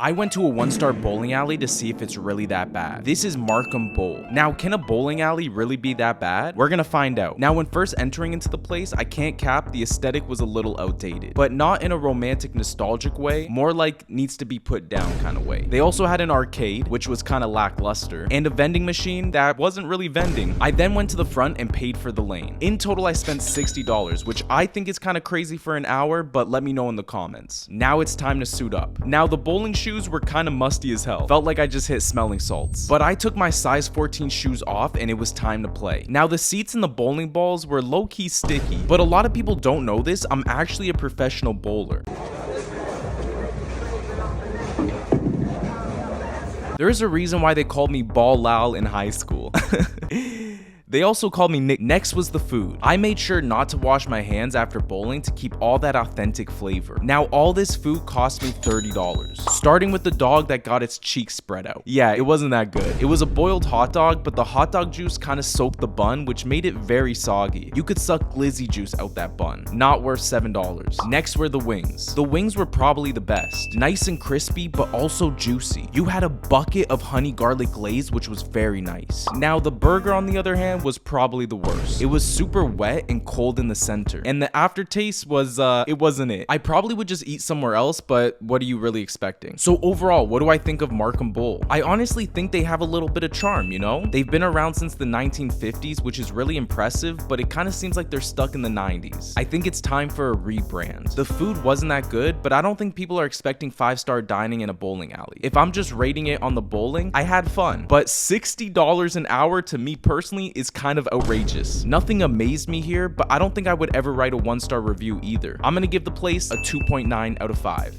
I went to a one-star bowling alley to see if it's really that bad. This is Markham Bowl. Now, can a bowling alley really be that bad? We're gonna find out. Now, when first entering into the place, I can't cap, the aesthetic was a little outdated, but not in a romantic, nostalgic way, more like needs to be put down kind of way. They also had an arcade, which was kind of lackluster, and a vending machine that wasn't really vending. I then went to the front and paid for the lane. In total, I spent $60, which I think is kind of crazy for an hour, but let me know in the comments. Now it's time to suit up. Now, the bowling shoes were kind of musty as hell. Felt like I just hit smelling salts. But I took my size 14 shoes off and it was time to play. Now, the seats in the bowling balls were low-key sticky, but a lot of people don't know this. I'm actually a professional bowler. There is a reason why they called me Ball Lal in high school. They also called me Nick. Next was the food. I made sure not to wash my hands after bowling to keep all that authentic flavor. Now, all this food cost me $30, starting with the dog that got its cheeks spread out. Yeah, it wasn't that good. It was a boiled hot dog, but the hot dog juice kind of soaked the bun, which made it very soggy. You could suck glizzy juice out that bun. Not worth $7. Next were the wings. The wings were probably the best. Nice and crispy, but also juicy. You had a bucket of honey garlic glaze, which was very nice. Now, the burger, on the other hand, was probably the worst. It was super wet and cold in the center, and the aftertaste was it wasn't it. I probably would just eat somewhere else, but what are you really expecting? So overall, what do I think of Markham Bowl? I honestly think they have a little bit of charm, you know? They've been around since the 1950s, which is really impressive, but it kind of seems like they're stuck in the 90s. I think it's time for a rebrand. The food wasn't that good, but I don't think people are expecting 5-star dining in a bowling alley. If I'm just rating it on the bowling, I had fun, but $60 an hour to me personally is kind of outrageous. Nothing amazed me here, but I don't think I would ever write a 1-star review either. I'm gonna give the place a 2.9 out of 5.